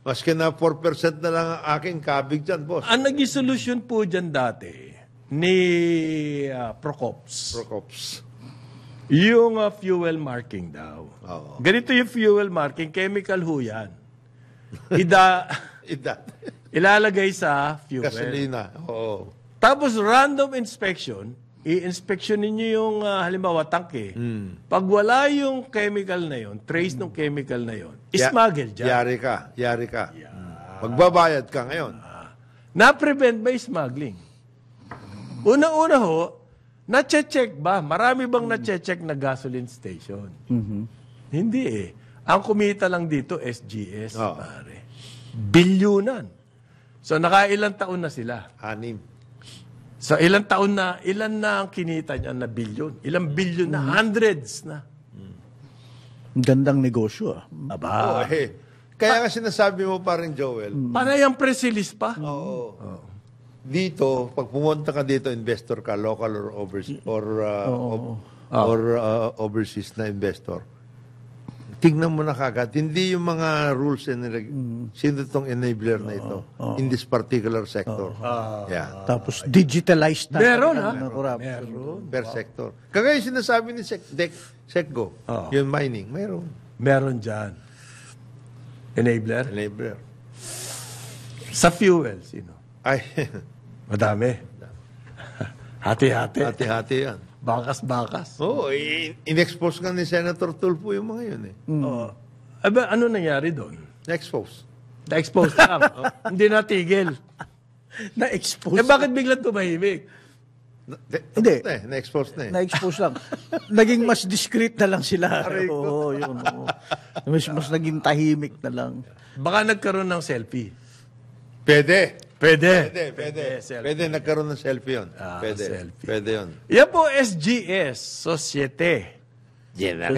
Maski na 4% na lang ang aking kabig dyan, boss. Ang naging solusyon po dyan dati ni Procops. Yung fuel marking daw. Ganito yung fuel marking, chemical ho yan. Ilalagay sa fuel. Gasolina. Tapos random inspection, i-inspection ninyo yung halimbawa tangke. Pag wala yung chemical na yon, trace ng chemical na yon, smuggle dyan. Yari ka. Magbabayad ka ngayon. Na-prevent by smuggling. Una-una ho, na-check ba? Marami bang na-check na gasoline station? Hindi eh. Ang kumita lang dito, SGS, pare. Bilyunan. So, nakailang taon na sila? 6. So, ilan na ang kinita niya na bilyon? Ilang bilyon na? Hundreds na. Gandang negosyo. Aba. Kaya nga sinasabi mo parang Joel. Panay ang press release pa. Dito, pag pumunta ka dito, investor ka, local or overseas, overseas na investor, tignan mo na kagad, hindi yung mga rules and sino itong enabler na ito in this particular sector. Tapos digitalized na. Meron, Meron. Per sector. Kagaya sinasabi ni SecGo, yung mining, meron. Meron dyan. Enabler. Sa fuel, sino? Ay, Madami. Hati-hati. hati-hati yan. Bakas-bakas. In-expose nga ni Senator Tulfo yung mga yun eh. Aba, ano nangyari doon? Na-expose. Na-expose lang. Hindi natigil. Na-expose. Bakit biglang tumahimik? Hindi. Na-expose na eh. Na-expose lang. Naging mas discreet na lang sila. Yun. Mas naging tahimik na lang. Baka nagkaroon ng selfie. Pwede. Selfie. Pwede nagkaroon ng selfie yun. Pwede. Selfie. Pwede yun. Yan po, SGS, Societe General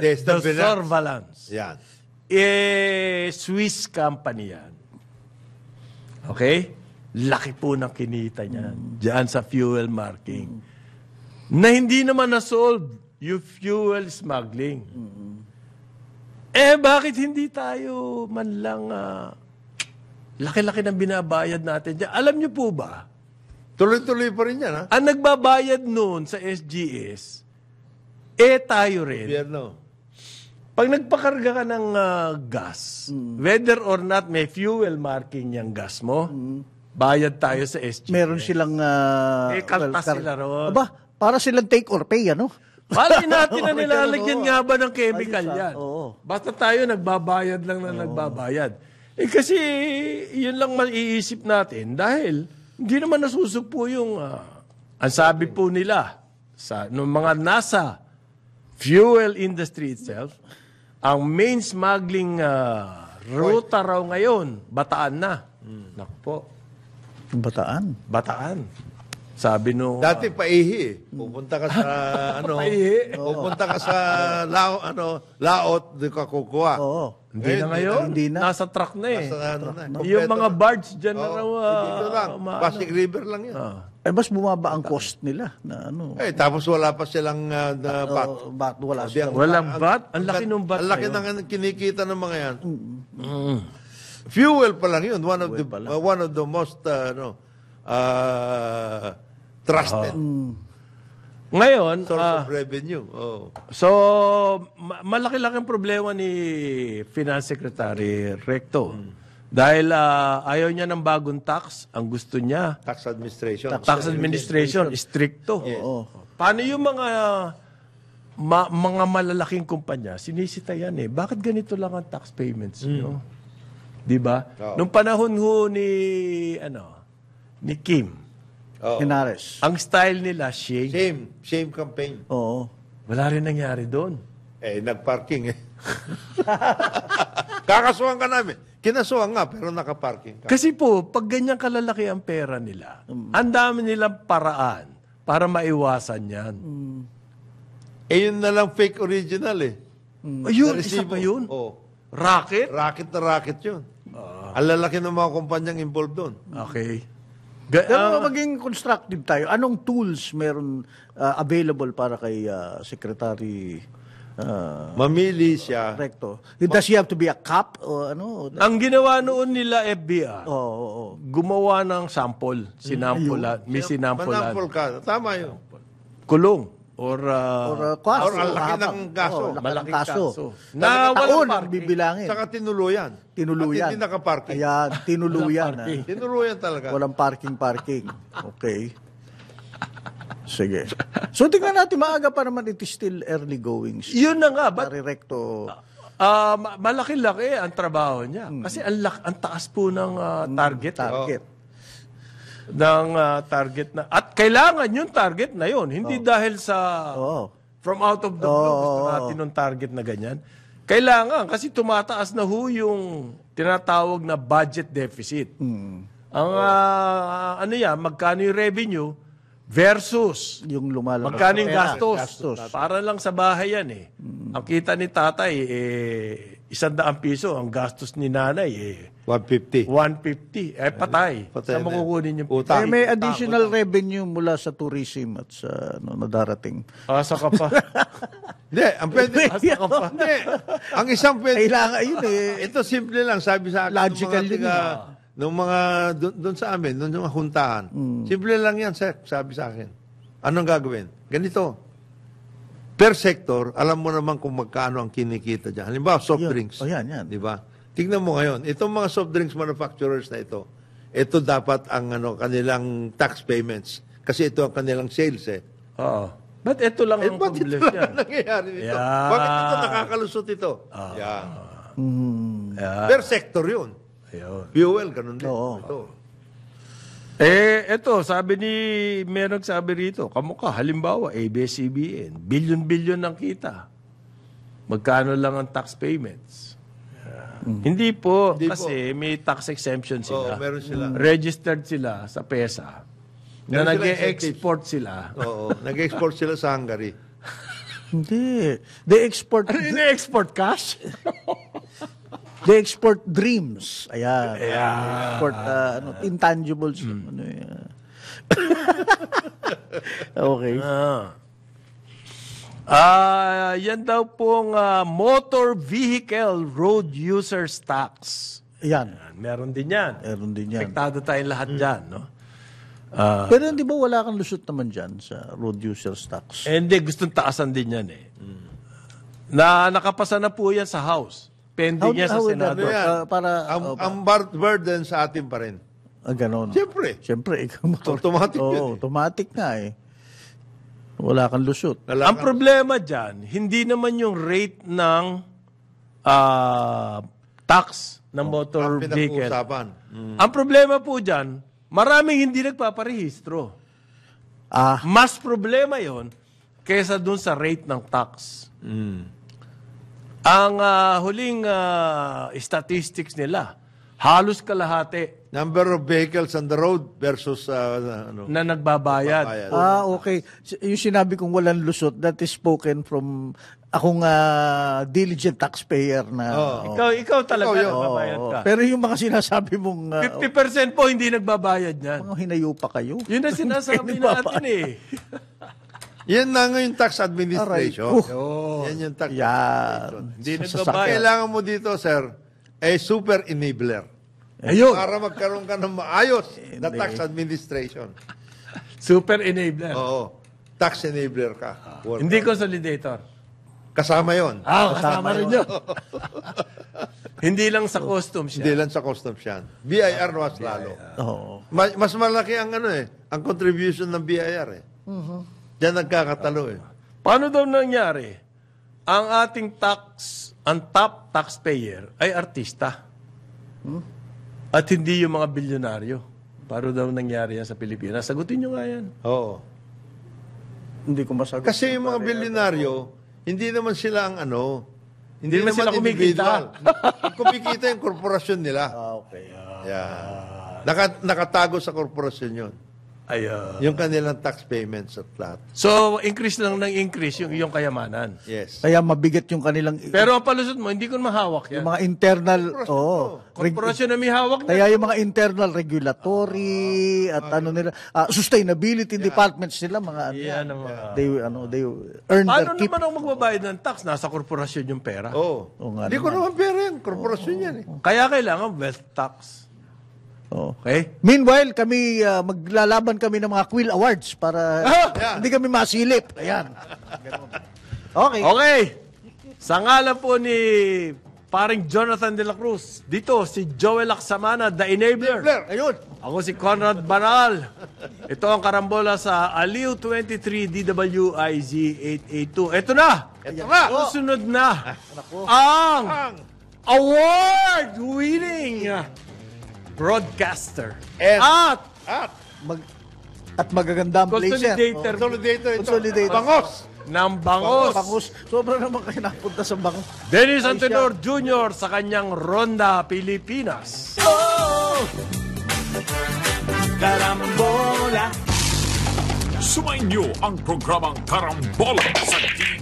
de Surveillance. Yan. Swiss company yan. Okay? Laki po ng kinita niyan. Diyan sa fuel marking. Na hindi naman na-solve yung fuel smuggling. Bakit hindi tayo man lang laki-laki ng binabayad natin dyan? Alam niyo po ba? Tuloy-tuloy pa rin yan, ha? Ang nagbabayad noon sa SGS, tayo rin. Gobyerno. Pag nagpakarga ka ng gas, whether or not may fuel marking yung gas mo, bayad tayo sa SG. Meron silang... kaltas sila ron. Aba, para silang take or pay, ano? Malay natin na nilalagyan nga ba ng chemical Ayos, yan. oo. Basta tayo nagbabayad lang na nagbabayad. Kasi yun lang maiisip natin dahil hindi naman nasusugpo yung... ang sabi po nila, nung mga nasa fuel industry itself, ang main smuggling route raw ngayon, Bataan na. Naku po. Bataan. Sabi nung... Dati paihi. Pupunta ka sa Paihi. pupunta ka sa laot, di ka kukuha. Oo. Hindi na ngayon. Hindi na. Nasa truck na eh. Kompleto Yung mga na. barge dyan na raw. Dito lang. Pasig River lang yan. Mas bumaba ang cost nila na ano. Tapos wala pa silang bat. Wala Sabi ang- Walang bat? Ang laki nung bat Ang laki na yun. ng kinikita ng mga yan. Fuel pa lang yun. One of the most trusted Ngayon, source of revenue. Oh. so, malaki-laking problema ni Finance Secretary Recto. Dahil ayaw niya ng bagong tax, ang gusto niya, Tax administration. tax administration, stricto. Oo. Paano yung mga malalaking kumpanya, sinisita yan eh. Bakit ganito lang ang tax payments nyo? Di ba? Oo. Nung panahon ho ni Kim, Oh. Henares. ang style nila, shame. Shame campaign. Oo. Wala rin nangyari doon. Nagparking eh. Kakasuhan ka namin. Kinasuhan nga, pero nakaparking ka. Kasi po, pag ganyan kalalaki ang pera nila, ang dami nilang paraan para maiwasan yan. Yun na lang fake original eh. Ayun, isa pa yun. Oh. Racket? Racket na racket yun. Ang lalaki ng mga kumpanyang involved doon. Okay. Pero maging constructive tayo. Anong tools meron available para kay Secretary Mamili siya. Recto? Does he have to be a cop o ano? Ang ginawa noon nila FBI, Oo. gumawa ng sample. Sinampulan. May sinampulan. Manapol ka. Tama yun. Kulong. Or kaso. Or ang laki ng kaso. malaking kaso. kaso. Na taon ang parking. bibilangin. Saka tinuluyan. Tinuluyan. At hindi nakaparking. Ayan, tinuluyan. Walang Tinuluyan talaga. Walang parking. Okay. Sige. So, tingnan natin, maaga pa naman, it is still early goings. Yun na nga. But, Recto. malaki-laki ang trabaho niya. Kasi ang taas po ng target. Target. Target na. At kailangan yung target na yun. Hindi dahil sa from out of the blue gusto natin yung target na ganyan. Kailangan kasi tumataas na ho yung tinatawag na budget deficit. Ang magkano yung revenue versus Yung lumalabas. magkano yung Pera. gastos. Para lang sa bahay yan eh. Ang kita ni tatay, 100 piso. Ang gastos ni nanay, 150. 150. Patay. Patay Saan na. makukunin yung Utang. May additional revenue mula sa tourism at sa na darating. Asa ka pa. Hindi, ang pwede. Hindi. Ang isang pwede. Kailangan yun eh. Ito simple lang, sabi sa akin. Logical din Nung mga, doon sa amin, doon yung huntahan. Simple lang yan, sir, sabi sa akin. Anong gagawin? Ganito. Per sector, alam mo naman kung magkano ang kinikita dyan. Halimbawa, soft drinks. Yan. Di ba? Tignan mo ngayon, itong mga soft drinks manufacturers na ito dapat ang kanilang tax payments. Kasi ito ang kanilang sales eh. Oo. Ba't ito lang ang Ba't ito problem lang niya? ang nangyayari nito? Yeah. Bakit ito nakakalusot ito? Yan. Yeah. Per sector yun. Ayun. Fuel, ganun din. Oo. Ito. Ito, sabi merong sabi rito, kamukha, halimbawa, ABS-CBN, bilyon-bilyon ng kita. Magkano lang ang tax payments? Hindi po, Hindi kasi may tax exemption sila. Oo, meron sila. Registered sila sa PESA. Na Meron sila nag-export sila. Oo. Nag-export sila sa Hungary. Hindi. They export Ano ina-export cash? they export dreams. Ayan. They export intangibles. Ano yan. Okay. Yan daw pong motor vehicle road users tax. Ayan. Meron din yan. Meron din yan. Apektado tayong lahat dyan, no? Pero hindi ba wala kang lusot naman dyan sa road users tax? Hindi, gustong taasan din yan eh. Na nakapasa na po yan sa House. Pending yan sa would that Senado. work? Yan. Para, Ang burden sa atin pa rin. ganon. Siyempre. Ikaw motor. Automatic yun Oo, automatic nga eh. Wala kang lusot. Ang problema dyan, hindi naman yung rate ng tax ng motor Ang vehicle. pinag-uusapan. Ang problema po dyan, maraming hindi nagpaparehistro. Mas problema yon kaysa dun sa rate ng tax. Ang huling statistics nila, halos kalahati Number of vehicles on the road versus na nagbabayad. Okay. Yung sinabi kong walang lusot, that is spoken from akong diligent taxpayer na. Ikaw talaga Ikaw yun. nagbabayad ka. Pero yung mga sinasabi mong 50% po hindi nagbabayad niyan. mga hinayo pa kayo. Yun ang sinasabi natin eh. Yan na nga yung tax administration. Yan yung tax administration. Hindi Ang nagbabayad. kailangan mo dito, sir, ay super enabler. Ayun. Para magkaroon ka ng maayos na tax administration. Super enabler. Oo. Tax enabler ka. Hindi consolidator. Kasama yon. Kasama rin yun. Hindi lang sa customs Hindi siya. lang sa customs yan. BIR mas lalo. Oo. Mas malaki ang ang contribution ng BIR eh. Diyan nagkakatalo eh. Paano daw nangyari? Ang ating ang top taxpayer ay artista. At hindi yung mga bilyonaryo. Paano daw nangyari yan sa Pilipinas? Sagutin nyo nga yan. Oo. Hindi ko masagot. Kasi yung mga bilyonaryo, hindi naman sila ang Hindi naman sila individual. Ang kumikita yung korporasyon nila. Okay. Yeah. Nakatago sa korporasyon yun. Ayun. Yung kanilang tax payments at lahat. So, increase lang ng increase yung iyong kayamanan. Yes. Kaya mabigat yung kanilang Pero ang palusot mo, hindi ko mahawak yan. yung mga internal, Korporasyon na may hawak na. kaya yung mga internal regulatory at nila sustainability departments nila mga Yan ang mga... they earn Paano their keep. naman ang magbabayad ng tax? Nasa korporasyon yung pera. Oo. nga Hindi ko naman pera yan. Korporasyon yan eh. Kaya kailangan wealth tax. Okay? Meanwhile, kami maglalaban kami ng mga Quill Awards para hindi kami masilip. Ayan. Okay. Okay. Sa ngalan po ni paring Jonathan De La Cruz, dito si Joel Aksamana, The Enabler. Ayun. Ako si Conrad Banal. Ito ang karambola sa Aliw 23 DWIZ 882. Ito na! Susunod na ang award-winning broadcaster at Magagandang blazer. Consolidator. Bangos. ng Bangos, Bangus. Sobra naman kayo napunta sa bangus. Dennis Antenor Jr. sa kanyang Ronda Pilipinas. Karambola. Sumainyo ang programang Karambola sa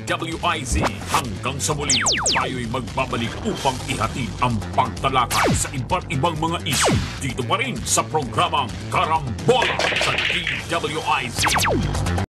DWIZ. Hanggang sa muli, tayo'y magbabalik upang ihatid ang pagtalakay sa iba't ibang mga issue dito pa rin sa programang Karambola sa DWIZ.